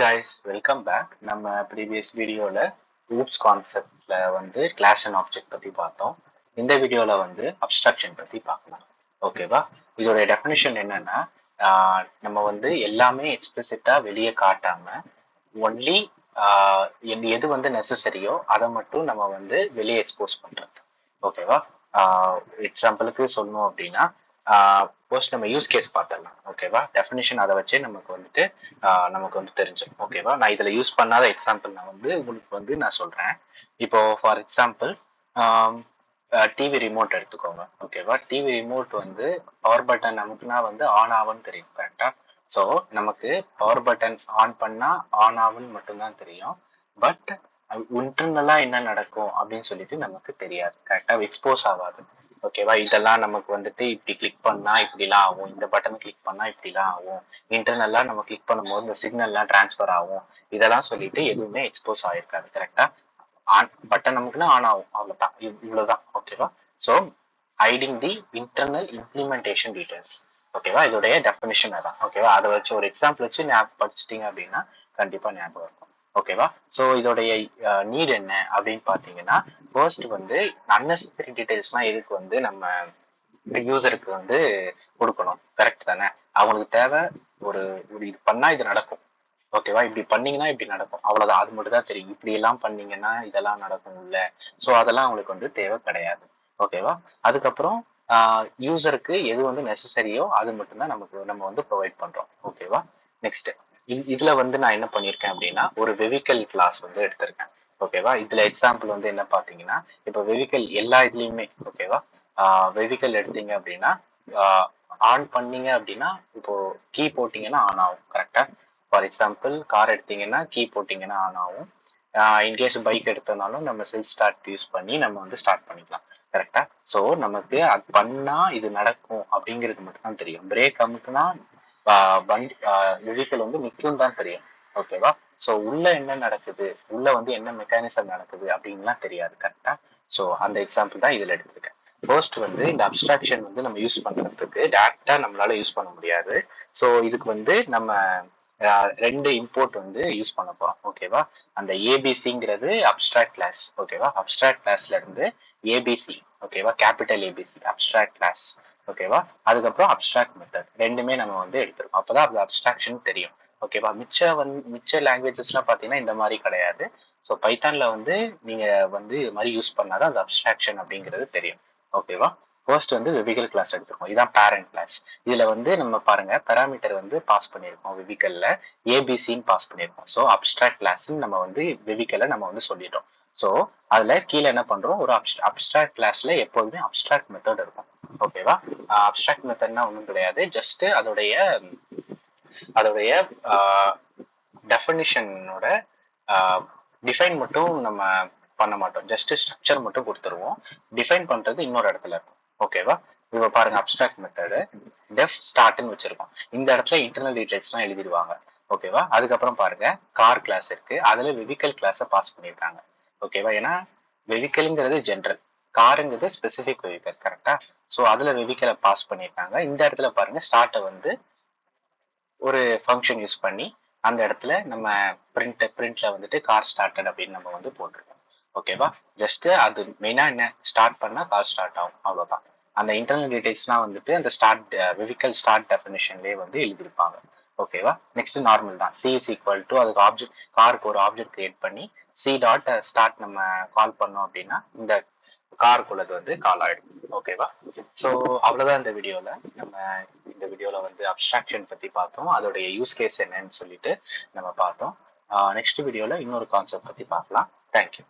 guys, welcome back. நம்ம previous வீடியோல oops கான்செப்ட்ல வந்து கிளாஸ் அண்ட் ஆப்ஜெக்ட் பத்தி பார்த்தோம். இந்த வீடியோல வந்து அப்ஸ்ட்ராக்ஷன் பத்தி பார்க்கலாம். ஓகேவா? இதோட டெஃபினிஷன் என்னன்னா நம்ம வந்து எல்லாமே எக்ஸ்பிளிசிட்டா வெளியே காட்டாம ஒன்லி எது வந்து நெசசரியோ அதை மட்டும் நம்ம வந்து வெளியே எக்ஸ்போஸ் பண்றது. ஓகேவா? எக்ஸாம்பிளுக்கு சொல்லணும் அப்படின்னா ஃபர்ஸ்ட் நம்ம யூஸ் கேஸ் பார்த்துடலாம். ஓகேவா? டெஃபினிஷன் அதை வச்சே நமக்கு வந்துட்டு நமக்கு வந்து தெரிஞ்சிடும். ஓகேவா? நான் இதில் யூஸ் பண்ணாத எக்ஸாம்பிள் நான் வந்து உங்களுக்கு வந்து நான் சொல்கிறேன். இப்போ ஃபார் எக்ஸாம்பிள் டிவி ரிமோட் எடுத்துக்கோங்க. ஓகேவா? டிவி ரிமோட் வந்து பவர் பட்டன் நமக்குனா வந்து ஆன் ஆகும்னு தெரியும். கரெக்டாக? ஸோ நமக்கு பவர் பட்டன் ஆன் பண்ணால் ஆன் ஆகும்னு மட்டும்தான் தெரியும். பட் இன்டர்னலா என்ன நடக்கும் அப்படின்னு சொல்லிட்டு நமக்கு தெரியாது. கரெக்டாக எக்ஸ்போஸ் ஆகாது. ஓகேவா? இதெல்லாம் நமக்கு வந்துட்டு இப்படி கிளிக் பண்ணா இப்படிலாம் ஆகும், இந்த பட்டனை கிளிக் பண்ணா இப்படிலாம் ஆகும், இன்டர்னலா நம்ம கிளிக் பண்ணும்போது இந்த சிக்னல்லாம் டிரான்ஸ்ஃபர் ஆகும், இதெல்லாம் சொல்லிட்டு எதுவுமே எக்ஸ்போஸ் ஆயிருக்காது. கரெக்டா? ஆன் பட்டன் நமக்குன்னா ஆன் ஆகும், அவ்வளவுதான். இவ்வளவுதான். ஓகேவா? ஸோ ஹைடிங் தி இன்டர்னல் இம்ப்ளிமெண்டேஷன் டீடைல்ஸ். ஓகேவா? இதோடைய டெஃபினிஷன் அதான். ஓகேவா? அதை வச்சு ஒரு எக்ஸாம்பிள் வச்சு ஞாபகம் படிச்சிட்டீங்க அப்படின்னா கண்டிப்பா ஞாபகம் இருக்கும். ஓகேவா? ஸோ இதோடைய நீட் என்ன அப்படின்னு பார்த்தீங்கன்னா, ஃபர்ஸ்ட் வந்து அன்னெசரி டீடைல்ஸ்லாம் எதுக்கு வந்து நம்ம யூசருக்கு வந்து கொடுக்கணும். கரெக்ட் தானே? அவங்களுக்கு தேவை ஒரு இது பண்ணா இது நடக்கும். ஓகேவா? இப்படி பண்ணீங்கன்னா இப்படி நடக்கும், அவ்வளவுதான். அது மட்டும் தான் தெரியும். இப்படி எல்லாம் பண்ணீங்கன்னா இதெல்லாம் நடக்கும் இல்ல. ஸோ அதெல்லாம் அவங்களுக்கு வந்து தேவை கிடையாது. ஓகேவா? அதுக்கப்புறம் யூசருக்கு எது வந்து நெசசரியோ அது மட்டும்தான் நம்ம வந்து ப்ரொவைட் பண்றோம். ஓகேவா? நெக்ஸ்ட் இதுல வந்து நான் என்ன பண்ணியிருக்கேன் அப்படின்னா ஒரு வெஹிக்கல் கிளாஸ் வந்து எடுத்திருக்கேன். ஓகேவா? இதுல எக்ஸாம்பிள் வந்து என்ன பாத்தீங்கன்னா, இப்போ வெஹிக்கல் எல்லா இதுலயுமே ஓகேவா, வெஹிக்கல் எடுத்தீங்க அப்படின்னா ஆன் பண்ணீங்க அப்படின்னா இப்போ கீ போட்டீங்கன்னா ஆன் ஆகும். கரெக்டா? ஃபார் எக்ஸாம்பிள் கார் எடுத்தீங்கன்னா கீ போட்டீங்கன்னா ஆன் ஆகும். இன்கேஸ் பைக் எடுத்தனாலும் நம்ம செல்ஃப் ஸ்டார்ட் யூஸ் பண்ணி நம்ம வந்து ஸ்டார்ட் பண்ணிக்கலாம். கரெக்டா? ஸோ நமக்கு அது பண்ணா இது நடக்கும் அப்படிங்கிறது மட்டும் தான் தெரியும். பிரேக் அமுக்குனா வண்டி வெஹிக்கிள் வந்து நிற்கும் தான் தெரியும். ஓகேவா? ஸோ உள்ள என்ன நடக்குது, உள்ள வந்து என்ன மெக்கானிசம் நடக்குது அப்படின்லாம் தெரியாது. கரெக்டா? ஸோ அந்த எக்ஸாம்பிள் தான் இதுல எடுத்திருக்கேன். ஃபர்ஸ்ட் வந்து இந்த அப்ஸ்ட்ராக்ஷன் வந்து நம்ம யூஸ் பண்றதுக்கு டேரக்டா நம்மளால யூஸ் பண்ண முடியாது. ஸோ இதுக்கு வந்து நம்ம ரெண்டு இம்போர்ட் வந்து யூஸ் பண்ண போறோம். ஓகேவா? அந்த ஏபிசிங்கிறது அப்ஸ்ட்ராக்ட் கிளாஸ். ஓகேவா? அப்ஸ்ட்ராக்ட் கிளாஸ்ல இருந்து ஏபிசி. ஓகேவா? Capital ABC abstract class. ஓகேவா? அதுக்கப்புறம் அப்ஸ்ட்ராக்ட் மெத்தட் ரெண்டுமே நம்ம வந்து எடுத்துருக்கோம். அப்பதான் அது அப்ஸ்ட்ராக்ஷன் தெரியும். ஓகேவா? மிச்ச லாங்குவேஜஸ்லாம் பார்த்தீங்கன்னா இந்த மாதிரி கிடையாது. ஸோ பைத்தான்ல வந்து நீங்க வந்து இது மாதிரி யூஸ் பண்ணாதான் அது அப்ஸ்ட்ராக்ஷன் அப்படிங்கிறது தெரியும். ஓகேவா? ஃபர்ஸ்ட் வந்து வெஹிக்கல் கிளாஸ் எடுத்துருக்கோம். இதான் பேரண்ட் கிளாஸ். இதுல வந்து நம்ம பாருங்க பெராமீட்டர் வந்து பாஸ் பண்ணியிருக்கோம். வெஹிக்கல்ல ஏபிசின்னு பாஸ் பண்ணியிருக்கோம். ஸோ அப்ஸ்ட்ராக்ட் கிளாஸ்ன்னு நம்ம வந்து வெஹிக்கலை நம்ம வந்து சொல்லிட்டோம். ஸோ அதுல கீழே என்ன பண்றோம், ஒரு அப்ஸ்ட்ராக்ட் கிளாஸ்ல எப்போதுமே அப்ஸ்ட்ராக்ட் மெத்தட் இருக்கும். ஓகேவா? அப்ஸ்ட்ராக்ட் மெத்தட்னா ஒன்றும் கிடையாது. ஜஸ்ட் அதோடைய டெஃபினிஷனோட டிஃபைன் மட்டும் நம்ம பண்ண மாட்டோம். ஜஸ்ட் ஸ்ட்ரக்சர் மட்டும் கொடுத்துருவோம். டிஃபைன் பண்றது இன்னொரு இடத்துல இருக்கும். ஓகேவா? இப்போ பாருங்க அப்ஸ்ட்ராக்ட் மெத்தடு டெஃப் ஸ்டார்ட்னு வச்சிருக்கோம். இந்த இடத்துல இன்டர்னல் டீடைல்ஸ்லாம் எழுதிடுவாங்க. ஓகேவா? அதுக்கப்புறம் பாருங்க கார் கிளாஸ் இருக்கு. அதுல வெஹிக்கல் கிளாஸை பாஸ் பண்ணியிருக்காங்க. ஓகேவா? ஏன்னா வெஹிக்கல்ங்கிறது ஜென்ரல், காருங்கிறது ஸ்பெசிபிக் வெஹிக்கல். கரெக்டா? ஸோ அதுல வெஹிக்கலை பாஸ் பண்ணியிருக்காங்க. இந்த இடத்துல பாருங்க ஸ்டார்ட்டை வந்து ஒரு ஃபங்க்ஷன் யூஸ் பண்ணி அந்த இடத்துல நம்ம பிரிண்ட்ல வந்துட்டு கார் ஸ்டார்டட் அப்படின்னு நம்ம வந்து போட்டிருக்கோம். ஓகேவா? ஜஸ்ட் அது மெயினா என்ன, ஸ்டார்ட் பண்ணா கார் ஸ்டார்ட் ஆகும், அவ்வளவுதான். அந்த இன்டர்னல் டீடைல்ஸ்லாம் வந்துட்டு அந்த வெஹிக்கல் ஸ்டார்ட் டெஃபினிஷன்லேயே வந்து எழுதியிருப்பாங்க. ஓகேவா? நெக்ஸ்ட் நார்மல் தான். சி இஸ் ஈக்குவல் டு அதுக்கு ஆப்ஜெக்ட், காருக்கு ஒரு ஆப்ஜெக்ட் கிரியேட் பண்ணி சி டாட் ஸ்டார்ட் நம்ம கால் பண்ணோம் அப்படின்னா இந்த காருக்குள்ளது வந்து கால் ஆயிடும். ஓகேவா? ஸோ அவ்வளவுதான் இந்த வீடியோல வந்து அப்ஸ்ட்ராக்ஷன் பத்தி பார்த்தோம். அதோடைய யூஸ் கேஸ் என்னன்னு சொல்லிட்டு நம்ம பார்த்தோம். நெக்ஸ்ட் வீடியோல இன்னொரு கான்செப்ட் பத்தி பார்க்கலாம். தேங்க்யூ.